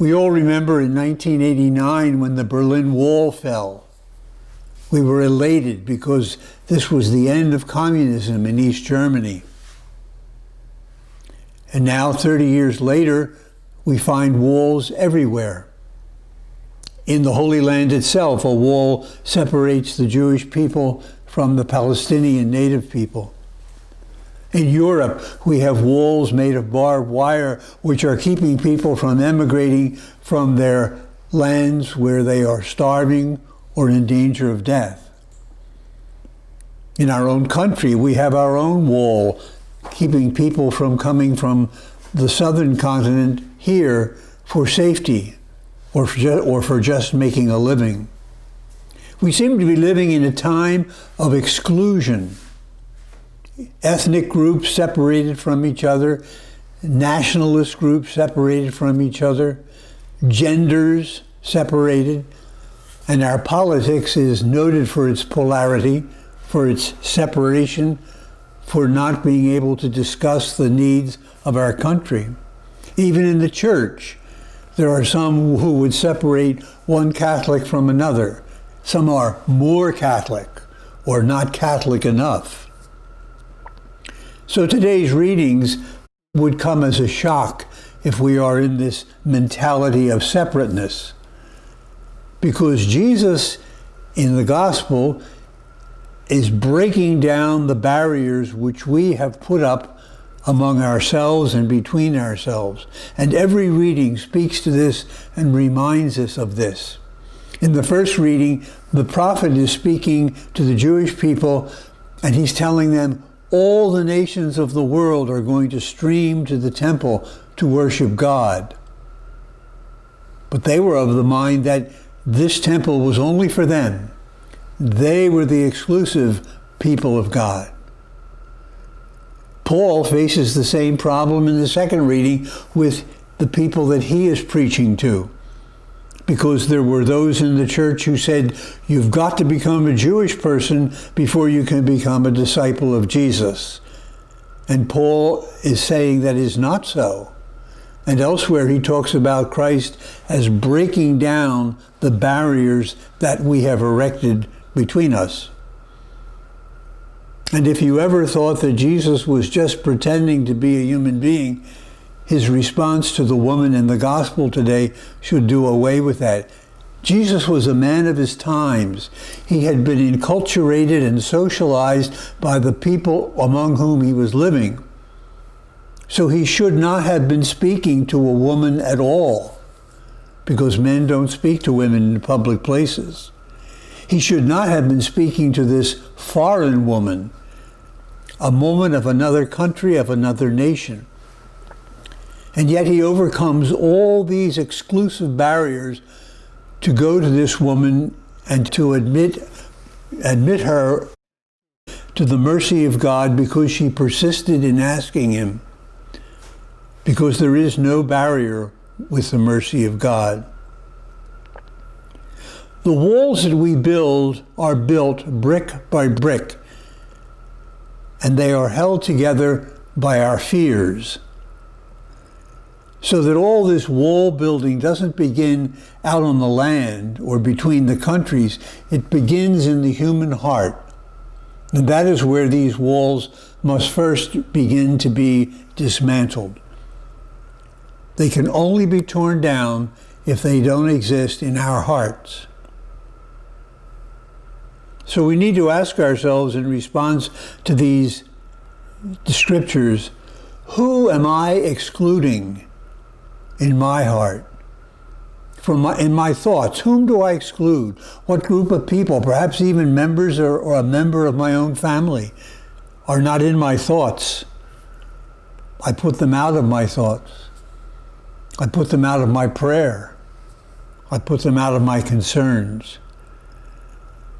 We all remember in 1989 when the Berlin Wall fell. We were elated because this was the end of communism in East Germany. And now, 30 years later, we find walls everywhere. In the Holy Land itself, a wall separates the Jewish people from the Palestinian native people. In Europe, we have walls made of barbed wire which are keeping people from emigrating from their lands where they are starving or in danger of death. In our own country, we have our own wall keeping people from coming from the southern continent here for safety or for just making a living. We seem to be living in a time of exclusion. Ethnic groups separated from each other, nationalist groups separated from each other, genders separated, and our politics is noted for its polarity, for its separation, for not being able to discuss the needs of our country. Even in the church, there are some who would separate one Catholic from another. Some are more Catholic or not Catholic enough. So today's readings would come as a shock if we are in this mentality of separateness. Because Jesus in the gospel is breaking down the barriers which we have put up among ourselves and between ourselves. And every reading speaks to this and reminds us of this. In the first reading, the prophet is speaking to the Jewish people, and he's telling them all the nations of the world are going to stream to the temple to worship God. But they were of the mind that this temple was only for them. They were the exclusive people of God. Paul faces the same problem in the second reading with the people that he is preaching to. Because there were those in the church who said, you've got to become a Jewish person before you can become a disciple of Jesus. And Paul is saying that is not so. And elsewhere he talks about Christ as breaking down the barriers that we have erected between us. And if you ever thought that Jesus was just pretending to be a human being, his response to the woman in the gospel today should do away with that. Jesus was a man of his times. He had been enculturated and socialized by the people among whom he was living. So he should not have been speaking to a woman at all, because men don't speak to women in public places. He should not have been speaking to this foreign woman, a woman of another country, of another nation. And yet he overcomes all these exclusive barriers to go to this woman and to admit her to the mercy of God because she persisted in asking him. Because there is no barrier with the mercy of God. The walls that we build are built brick by brick, and they are held together by our fears. So that all this wall building doesn't begin out on the land or between the countries. It begins in the human heart. And that is where these walls must first begin to be dismantled. They can only be torn down if they don't exist in our hearts. So we need to ask ourselves in response to these scriptures, who am I excluding in my heart? In my thoughts, whom do I exclude? What group of people, perhaps even members or a member of my own family, are not in my thoughts? I put them out of my thoughts. I put them out of my prayer. I put them out of my concerns.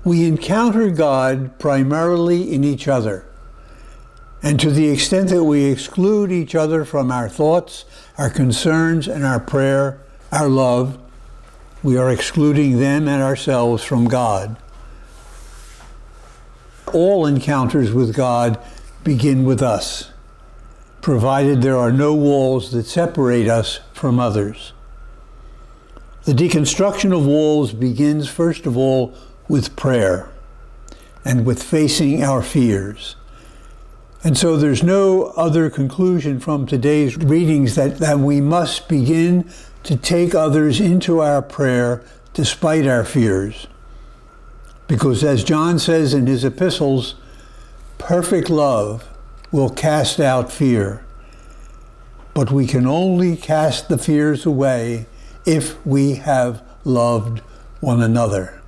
We encounter God primarily in each other. And to the extent that we exclude each other from our thoughts, our concerns, and our prayer, our love, we are excluding them and ourselves from God. All encounters with God begin with us, provided there are no walls that separate us from others. The deconstruction of walls begins, first of all, with prayer and with facing our fears. And so there's no other conclusion from today's readings that we must begin to take others into our prayer despite our fears. Because as John says in his epistles, perfect love will cast out fear. But we can only cast the fears away if we have loved one another.